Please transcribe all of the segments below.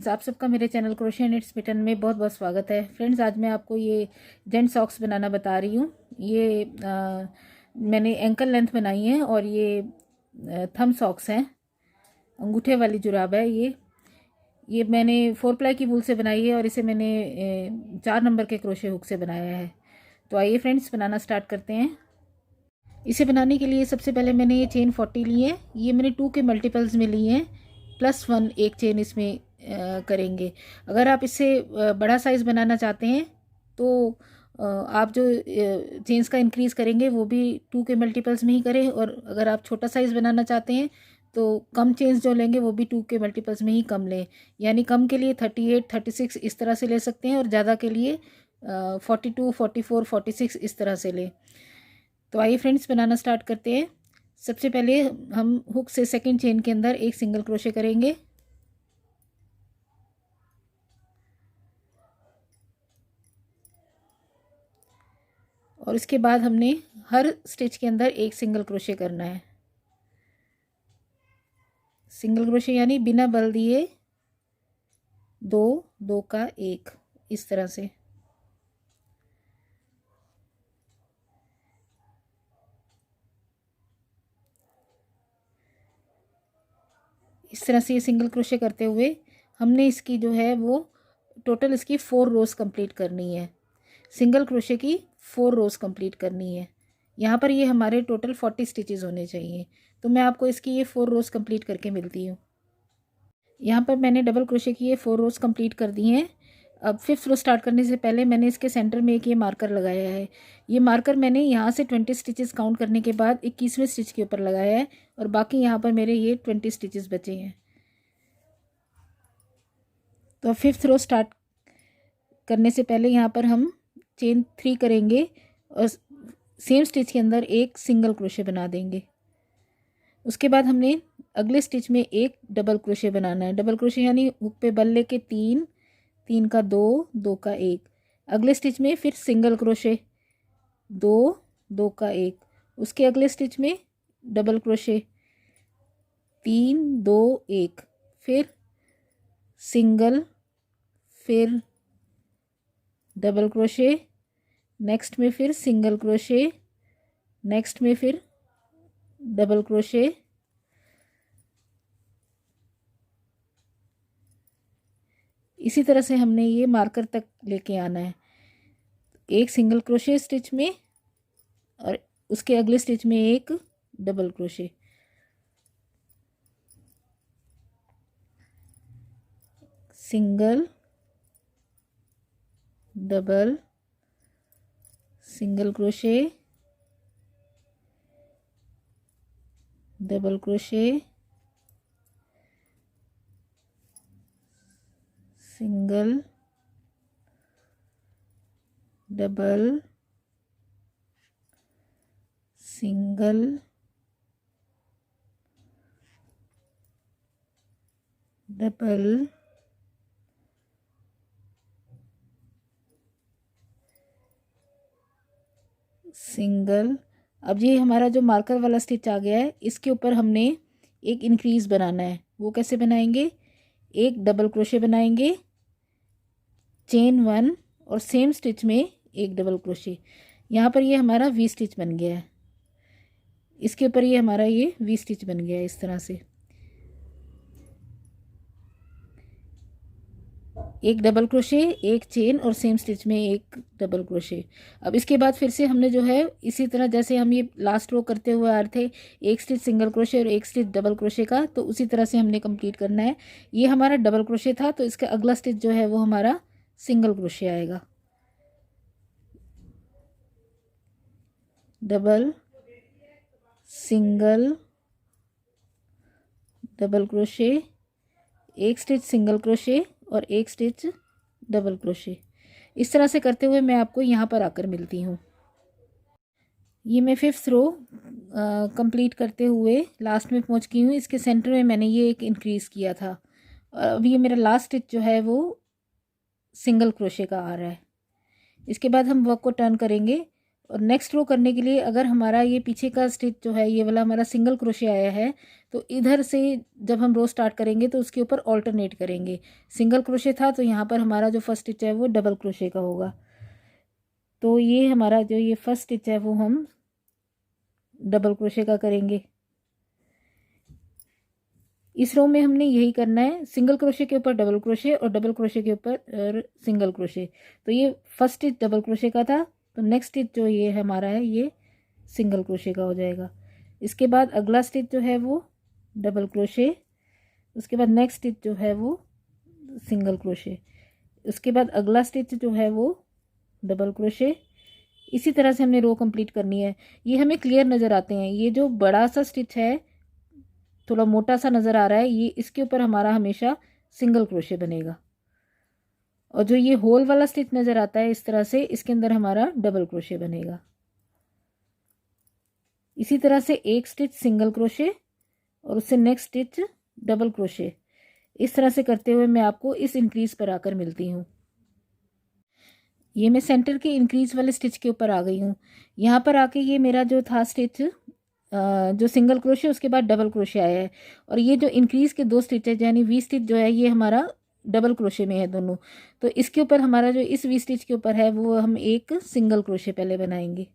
आप सबका मेरे channel crochet and it's mitten में बहुत बहुत स्वागत है। फ्रेंड्स, आज मैं आपको ये जेंट सॉक्स बनाना बता रही हूँ। ये मैंने एंकल लेंथ बनाई है और ये थम सॉक्स हैं, अंगूठे वाली जुराब है। ये मैंने 4 प्लाई की वूल से बनाई है और इसे मैंने 4 नंबर के क्रोशे हुक से बनाया है। तो आइए फ्रेंड्स, बनाना स्टार्ट करते हैं। इसे बनाने के लिए सबसे पहले मैंने ये चेन 40 ली है। ये मैंने 2 के मल्टीपल्स में ली हैं, +1 एक चेन इसमें करेंगे। अगर आप इससे बड़ा साइज़ बनाना चाहते हैं तो आप जो चेन्स का इंक्रीज़ करेंगे वो भी 2 के मल्टीपल्स में ही करें, और अगर आप छोटा साइज़ बनाना चाहते हैं तो कम चेन्स जो लेंगे वो भी 2 के मल्टीपल्स में ही कम लें। यानी कम के लिए 38, 36 इस तरह से ले सकते हैं, और ज़्यादा के लिए 42, 44, 46 इस तरह से लें। तो आइए फ्रेंड्स, बनाना स्टार्ट करते हैं। सबसे पहले हम हुक से सेकंड चेन के अंदर एक सिंगल क्रोशे करेंगे, और इसके बाद हमने हर स्टिच के अंदर एक सिंगल क्रोशे करना है। सिंगल क्रोशे यानी बिना बल दिए 2, 2 का 1, इस तरह से। इस तरह से ये सिंगल क्रोशे करते हुए हमने इसकी जो है वो टोटल इसकी 4 रोज़ कंप्लीट करनी है। सिंगल क्रोशे की 4 रोज़ कंप्लीट करनी है। यहाँ पर ये हमारे टोटल 40 स्टिचेस होने चाहिए। तो मैं आपको इसकी ये 4 रोज़ कंप्लीट करके मिलती हूँ। यहाँ पर मैंने डबल क्रोशे की ये 4 रोज़ कंप्लीट कर दी हैं। अब 5th रो स्टार्ट करने से पहले मैंने इसके सेंटर में एक ये मार्कर लगाया है। ये मार्कर मैंने यहाँ से 20 स्टिचेस काउंट करने के बाद 21वें स्टिच के ऊपर लगाया है, और बाकी यहाँ पर मेरे ये 20 स्टिचेस बचे हैं। तो 5th रो स्टार्ट करने से पहले यहाँ पर हम चेन 3 करेंगे और सेम स्टिच के अंदर एक सिंगल क्रोशे बना देंगे। उसके बाद हमने अगले स्टिच में एक डबल क्रोशे बनाना है। डबल क्रोशे यानी हुक पे बल लेके 3, 3 का 2, 2 का 1। अगले स्टिच में फिर सिंगल क्रोशे 2, 2 का 1। उसके अगले स्टिच में डबल क्रोशे 3, 2, 1, फिर सिंगल, फिर डबल क्रोशे, नेक्स्ट में फिर सिंगल क्रोशे, नेक्स्ट में फिर डबल क्रोशे, इसी तरह से हमने ये मार्कर तक लेके आना है। एक सिंगल क्रोशे स्टिच में और उसके अगले स्टिच में एक double crochet. Single, double, single crochet, double crochet, single, double, single, double, single. अब ये हमारा जो मार्कर वाला स्टिच आ गया है, इसके ऊपर हमने एक इंक्रीज बनाना है। वो कैसे बनाएंगे? एक डबल क्रोशे बनाएंगे, चेन 1, और सेम स्टिच में एक डबल क्रोशे। यहाँ पर ये हमारा वी स्टिच बन गया है। इसके ऊपर ये हमारा ये वी स्टिच बन गया है इस तरह से। एक डबल क्रोशे, एक चेन, और सेम स्टिच में एक डबल क्रोशे। अब इसके बाद फिर से हमने जो है इसी तरह जैसे हम ये लास्ट रो करते हुए आ रहे थे, एक स्टिच सिंगल क्रोशे और एक स्टिच डबल क्रोशे का, तो उसी तरह से हमने कंप्लीट करना है। ये हमारा डबल क्रोशे था, तो इसका अगला स्टिच जो है वो हमारा सिंगल क्रोशे आएगा। डबल, सिंगल, डबल क्रोशे, एक स्टिच सिंगल क्रोशे और एक स्टिच डबल क्रोशे। इस तरह से करते हुए मैं आपको यहाँ पर आकर मिलती हूँ। ये मैं 5th रो कंप्लीट करते हुए लास्ट में पहुँच गई हूँ। इसके सेंटर में मैंने ये एक इंक्रीज़ किया था, और अब ये मेरा लास्ट स्टिच जो है वो सिंगल क्रोशे का आ रहा है। इसके बाद हम वर्क को टर्न करेंगे, और नेक्स्ट रो करने के लिए अगर हमारा ये पीछे का स्टिच जो है ये वाला हमारा सिंगल क्रोशे आया है, तो इधर से जब हम रो स्टार्ट करेंगे तो उसके ऊपर ऑल्टरनेट करेंगे। सिंगल क्रोशे था तो यहाँ पर हमारा जो फर्स्ट स्टिच है वो डबल क्रोशे का होगा। तो ये हमारा जो ये फर्स्ट स्टिच है वो हम डबल क्रोशे का करेंगे। इस रो में हमने यही करना है, सिंगल क्रोशे के ऊपर डबल क्रोशे और डबल क्रोशे के ऊपर सिंगल क्रोशे। तो ये फर्स्ट स्टिच डबल क्रोशे का था, तो नेक्स्ट स्टिच जो ये हमारा है ये सिंगल क्रोशे का हो जाएगा। इसके बाद अगला स्टिच जो है वो डबल क्रोशे, उसके बाद नेक्स्ट स्टिच जो है वो सिंगल क्रोशे, उसके बाद अगला स्टिच जो है वो डबल क्रोशे। इसी तरह से हमने रो कंप्लीट करनी है। ये हमें क्लियर नज़र आते हैं। ये जो बड़ा सा स्टिच है थोड़ा मोटा सा नज़र आ रहा है, ये इसके ऊपर हमारा हमेशा सिंगल क्रोशे बनेगा, और जो ये होल वाला स्टिच नज़र आता है इस तरह से, इसके अंदर हमारा डबल क्रोशे बनेगा। इसी तरह से एक स्टिच सिंगल क्रोशे और उससे नेक्स्ट स्टिच डबल क्रोशे। इस तरह से करते हुए मैं आपको इस इंक्रीज पर आकर मिलती हूँ। ये मैं सेंटर के इंक्रीज वाले स्टिच के ऊपर आ गई हूँ। यहाँ पर आके ये मेरा जो था स्टिच जो सिंगल क्रोशे उसके बाद डबल क्रोशे आया है, और ये जो इंक्रीज के दो स्टिच है यानी वी स्टिच जो है ये हमारा डबल क्रोशे में है दोनों। तो इसके ऊपर हमारा जो इस वी स्टिच के ऊपर है वो हम एक सिंगल क्रोशे पहले बनाएंगे।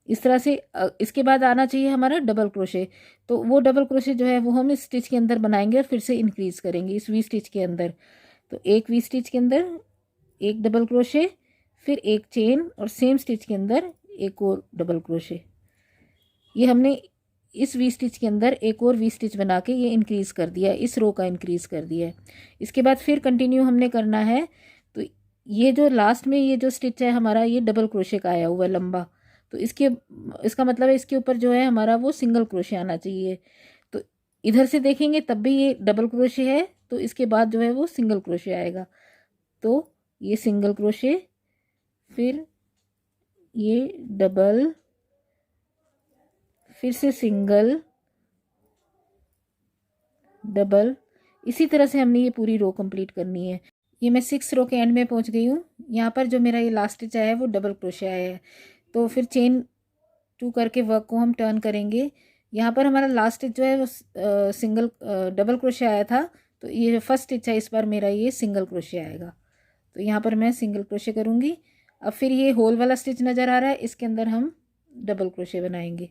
इस तरह से इसके बाद आना चाहिए हमारा डबल क्रोशे। तो वो डबल क्रोशे जो है वो हम इस स्टिच के अंदर बनाएंगे और फिर से इंक्रीज करेंगे इस वी स्टिच के अंदर। तो एक वी स्टिच के अंदर एक डबल क्रोशे, फिर एक चेन और सेम स्टिच के अंदर एक और डबल क्रोशे। ये हमने इस वी स्टिच के अंदर एक और वी स्टिच बना के ये इंक्रीज़ कर दिया, इस रो का इंक्रीज़ कर दिया है। इसके बाद फिर कंटिन्यू हमने करना है। तो ये जो लास्ट में ये जो स्टिच है हमारा ये डबल क्रोशे का आया हुआ है लंबा, तो इसका मतलब है इसके ऊपर जो है हमारा वो सिंगल क्रोशे आना चाहिए। तो इधर से देखेंगे तब भी ये डबल क्रोशे है, तो इसके बाद जो है वो सिंगल क्रोशे आएगा। तो ये सिंगल क्रोशे, फिर ये डबल, फिर से सिंगल, डबल। इसी तरह से हमने ये पूरी रो कंप्लीट करनी है। ये मैं 6 रो के एंड में पहुंच गई हूँ। यहाँ पर जो मेरा ये लास्ट स्टिच आया है वो डबल क्रोशे आया है। तो फिर चेन 2 करके वर्क को हम टर्न करेंगे। यहाँ पर हमारा लास्ट स्टिच जो है वो डबल क्रोशे आया था, तो ये जो फर्स्ट स्टिच है इस बार मेरा ये सिंगल क्रोशे आएगा। तो यहाँ पर मैं सिंगल क्रोशे करूँगी। अब फिर ये होल वाला स्टिच नज़र आ रहा है, इसके अंदर हम डबल क्रोशे बनाएंगे।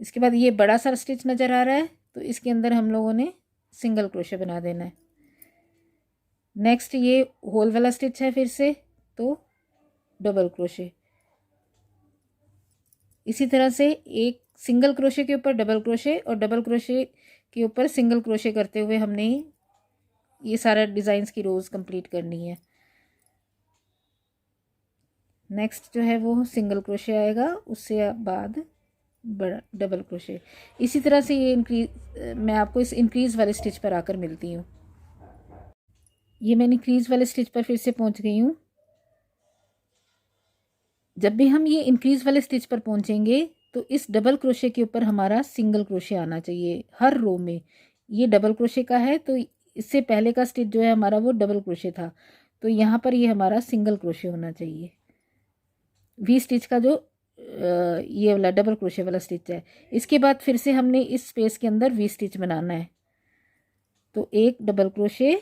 इसके बाद ये बड़ा सा स्टिच नज़र आ रहा है, तो इसके अंदर हम लोगों ने सिंगल क्रोशे बना देना है। नेक्स्ट ये होल वाला स्टिच है फिर से, तो डबल क्रोशे। इसी तरह से एक सिंगल क्रोशे के ऊपर डबल क्रोशे और डबल क्रोशे के ऊपर सिंगल क्रोशे करते हुए हमने ये सारा डिज़ाइंस की रोज़ कंप्लीट करनी है। नेक्स्ट जो है वो सिंगल क्रोशे आएगा, उससे बाद बड़ा डबल क्रोशे। इसी तरह से ये इंक्रीज मैं आपको इस इंक्रीज वाले स्टिच पर आकर मिलती हूँ। ये मैं इंक्रीज वाले स्टिच पर फिर से पहुँच गई हूँ। जब भी हम ये इंक्रीज वाले स्टिच पर पहुँचेंगे तो इस डबल क्रोशे के ऊपर हमारा सिंगल क्रोशे आना चाहिए हर रो में। ये डबल क्रोशे का है, तो इससे पहले का स्टिच जो है हमारा वो डबल क्रोशे था, तो यहाँ पर ये हमारा सिंगल क्रोशे होना चाहिए। वी स्टिच का जो ये वाला डबल क्रोशे वाला स्टिच है, इसके बाद फिर से हमने इस स्पेस के अंदर वी स्टिच बनाना है। तो एक डबल क्रोशे,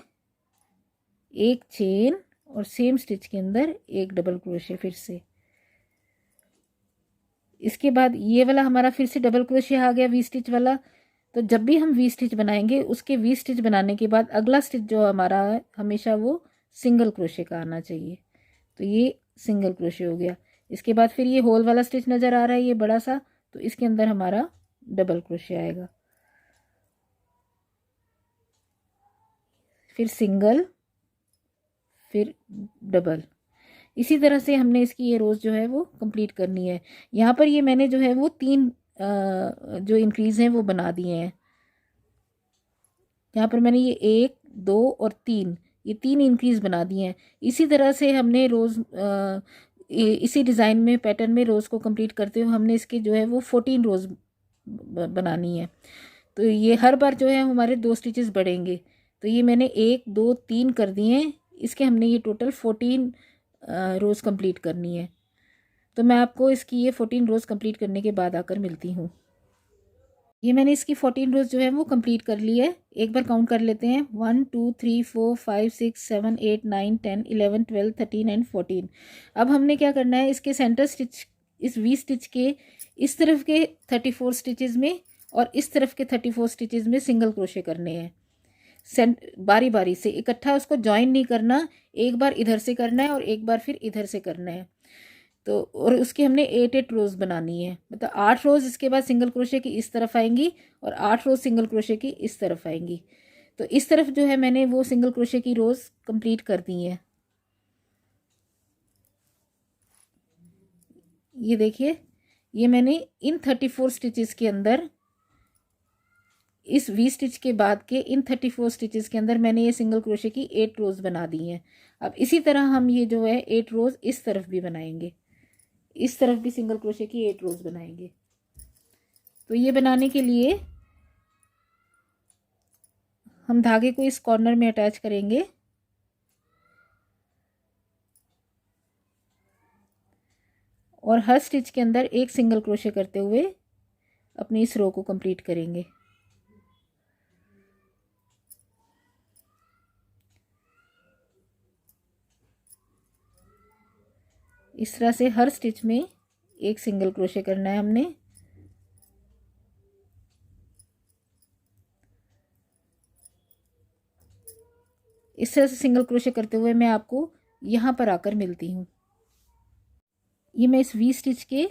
एक चेन और सेम स्टिच के अंदर एक डबल क्रोशे फिर से। इसके बाद ये वाला हमारा फिर से डबल क्रोशे आ गया वी स्टिच वाला। तो जब भी हम वी स्टिच बनाएंगे उसके वी स्टिच बनाने के बाद अगला स्टिच जो हमारा है हमेशा वो सिंगल क्रोशे का आना चाहिए। तो ये सिंगल क्रोशे हो गया। इसके बाद फिर ये होल वाला स्टिच नज़र आ रहा है ये बड़ा सा, तो इसके अंदर हमारा डबल क्रोशे आएगा, फिर सिंगल, फिर डबल। इसी तरह से हमने इसकी ये रोज़ जो है वो कंप्लीट करनी है। यहाँ पर ये मैंने जो है वो 3 जो इंक्रीज़ हैं वो बना दिए हैं। यहाँ पर मैंने ये 1, 2 और 3 ये 3 इंक्रीज़ बना दिए हैं। इसी तरह से हमने रोज़ इसी डिज़ाइन में पैटर्न में रोज़ को कंप्लीट करते हुए हमने इसकी जो है वो 14 रोज़ बनानी है। तो ये हर बार जो है हमारे 2 स्टिचेस बढ़ेंगे। तो ये मैंने 1, 2, 3 कर दिए हैं। इसके हमने ये टोटल 14 रोज़ कंप्लीट करनी है। तो मैं आपको इसकी ये 14 रोज़ कंप्लीट करने के बाद आकर मिलती हूँ। ये मैंने इसकी 14 रोज़ जो है वो कंप्लीट कर ली है। एक बार काउंट कर लेते हैं, 1 2 3 4 5 6 7 8 9 10 11 12 13 एंड 14। अब हमने क्या करना है, इसके सेंटर स्टिच, इस वी स्टिच के इस तरफ के 34 स्टिचेस में और इस तरफ के 34 स्टिचेस में सिंगल क्रोशे करने हैं। बारी बारी से इकट्ठा उसको ज्वाइन नहीं करना, एक बार इधर से करना है और एक बार फिर इधर से करना है। तो और उसकी हमने 8 रोज़ बनानी है, मतलब 8 रोज़ इसके बाद सिंगल क्रोशे की इस तरफ आएंगी और 8 रोज़ सिंगल क्रोशे की इस तरफ आएंगी। तो इस तरफ जो है मैंने वो सिंगल क्रोशे की रोज़ कंप्लीट कर दी है। ये देखिए, ये मैंने इन 34 स्टिचेस के अंदर, इस वी स्टिच के बाद के इन 34 स्टिचेस के अंदर मैंने ये सिंगल क्रोशे की 8 रोज़ बना दी हैं। अब इसी तरह हम ये जो है 8 रोज़ इस तरफ भी बनाएंगे, इस तरफ भी सिंगल क्रोशे की 8 रोज़ बनाएंगे। तो ये बनाने के लिए हम धागे को इस कॉर्नर में अटैच करेंगे और हर स्टिच के अंदर एक सिंगल क्रोशे करते हुए अपनी इस रो को कंप्लीट करेंगे। इस तरह से हर स्टिच में एक सिंगल क्रोशे करना है हमने। इस तरह से सिंगल क्रोशे करते हुए मैं आपको यहाँ पर आकर मिलती हूँ। ये मैं इस वी स्टिच के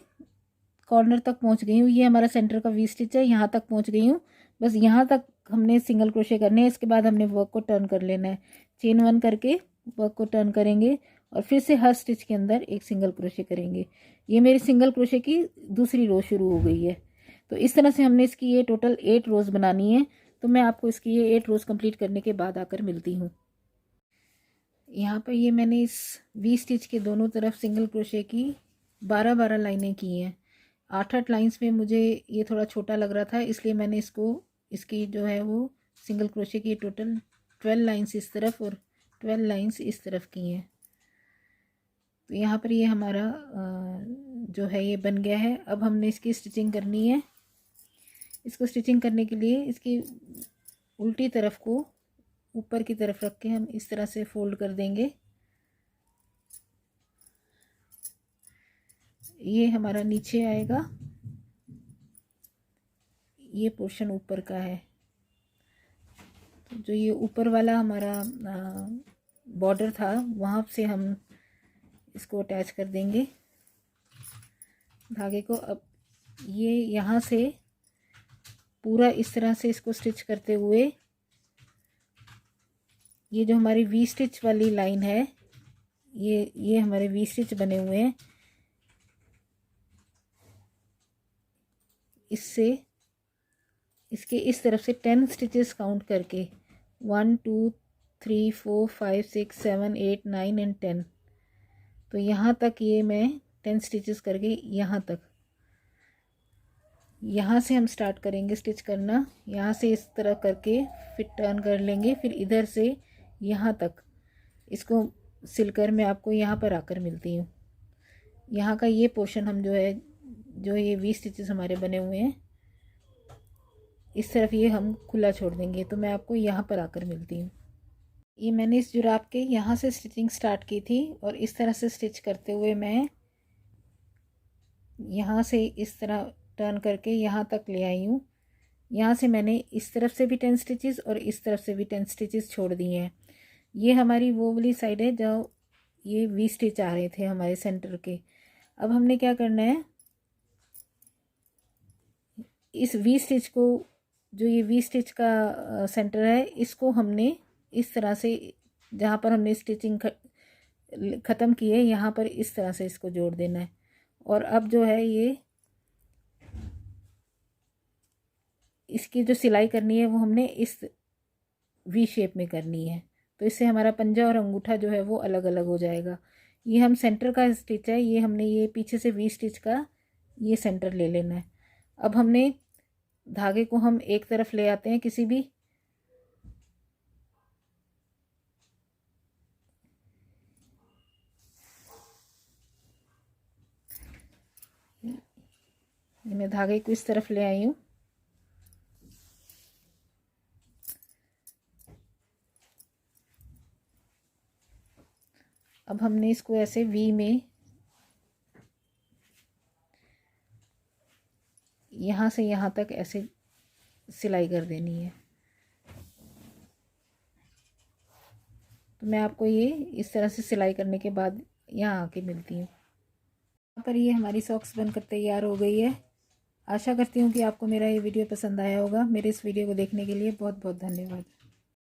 कॉर्नर तक पहुँच गई हूँ, ये हमारा सेंटर का वी स्टिच है, यहाँ तक पहुँच गई हूँ। बस यहाँ तक हमने सिंगल क्रोशे करने हैं, इसके बाद हमने वर्क को टर्न कर लेना है। चेन 1 करके वर्क को टर्न करेंगे और फिर से हर स्टिच के अंदर एक सिंगल क्रोशे करेंगे। ये मेरी सिंगल क्रोशे की दूसरी रो शुरू हो गई है। तो इस तरह से हमने इसकी ये टोटल 8 रोज़ बनानी है। तो मैं आपको इसकी ये 8 रोज़ कंप्लीट करने के बाद आकर मिलती हूँ। यहाँ पर ये मैंने इस वी स्टिच के दोनों तरफ सिंगल क्रोशे की 12-12 लाइनें की हैं। 8-8 लाइंस में मुझे ये थोड़ा छोटा लग रहा था, इसलिए मैंने इसको, इसकी जो है वो सिंगल क्रोशे की टोटल 12 लाइंस इस तरफ और 12 लाइंस इस तरफ की हैं। तो यहाँ पर ये हमारा जो है ये बन गया है। अब हमने इसकी स्टिचिंग करनी है। इसको स्टिचिंग करने के लिए इसकी उल्टी तरफ को ऊपर की तरफ रख के हम इस तरह से फोल्ड कर देंगे। ये हमारा नीचे आएगा, ये पोर्शन ऊपर का है। तो जो ये ऊपर वाला हमारा बॉर्डर था वहाँ से हम इसको अटैच कर देंगे धागे को। अब ये यहाँ से पूरा इस तरह से इसको स्टिच करते हुए, ये जो हमारी वी स्टिच वाली लाइन है, ये हमारे वी स्टिच बने हुए हैं। इससे इसके इस तरफ से 10 स्टिचेस काउंट करके 1 2 3 4 5 6 7 8 9 एंड 10, तो यहाँ तक ये मैं 10 स्टिचेस करके यहाँ तक, यहाँ से हम स्टार्ट करेंगे स्टिच करना। यहाँ से इस तरह करके फिर टर्न कर लेंगे, फिर इधर से यहाँ तक इसको सिलकर मैं आपको यहाँ पर आकर मिलती हूँ। यहाँ का ये पोर्शन हम जो है, जो ये 20 स्टिचेस हमारे बने हुए हैं, इस तरफ ये हम खुला छोड़ देंगे। तो मैं आपको यहाँ पर आकर मिलती हूँ। ये मैंने इस जुराब के यहाँ से स्टिचिंग स्टार्ट की थी और इस तरह से स्टिच करते हुए मैं यहाँ से इस तरह टर्न करके यहाँ तक ले आई हूँ। यहाँ से मैंने इस तरफ से भी 10 स्टिचेस और इस तरफ से भी 10 स्टिचेस छोड़ दिए हैं। ये हमारी वो वाली साइड है जहाँ ये वी स्टिच आ रहे थे हमारे सेंटर के। अब हमने क्या करना है, इस वी स्टिच को, जो ये वी स्टिच का सेंटर है, इसको हमने इस तरह से, जहाँ पर हमने स्टिचिंग ख़त्म की है, यहाँ पर इस तरह से इसको जोड़ देना है। और अब जो है ये इसकी जो सिलाई करनी है वो हमने इस वी शेप में करनी है। तो इससे हमारा पंजा और अंगूठा जो है वो अलग अलग हो जाएगा। ये हम सेंटर का स्टिच है, ये हमने ये पीछे से वी स्टिच का ये सेंटर ले लेना है। अब हमने धागे को हम एक तरफ ले आते हैं किसी भी, मैं धागे को इस तरफ ले आई हूँ अब हमने इसको ऐसे वी में यहाँ से यहाँ तक ऐसे सिलाई कर देनी है। तो मैं आपको ये इस तरह से सिलाई करने के बाद यहाँ आके मिलती हूँ। यहाँ पर ये हमारी सॉक्स बनकर तैयार हो गई है। आशा करती हूँ कि आपको मेरा ये वीडियो पसंद आया होगा। मेरे इस वीडियो को देखने के लिए बहुत बहुत धन्यवाद।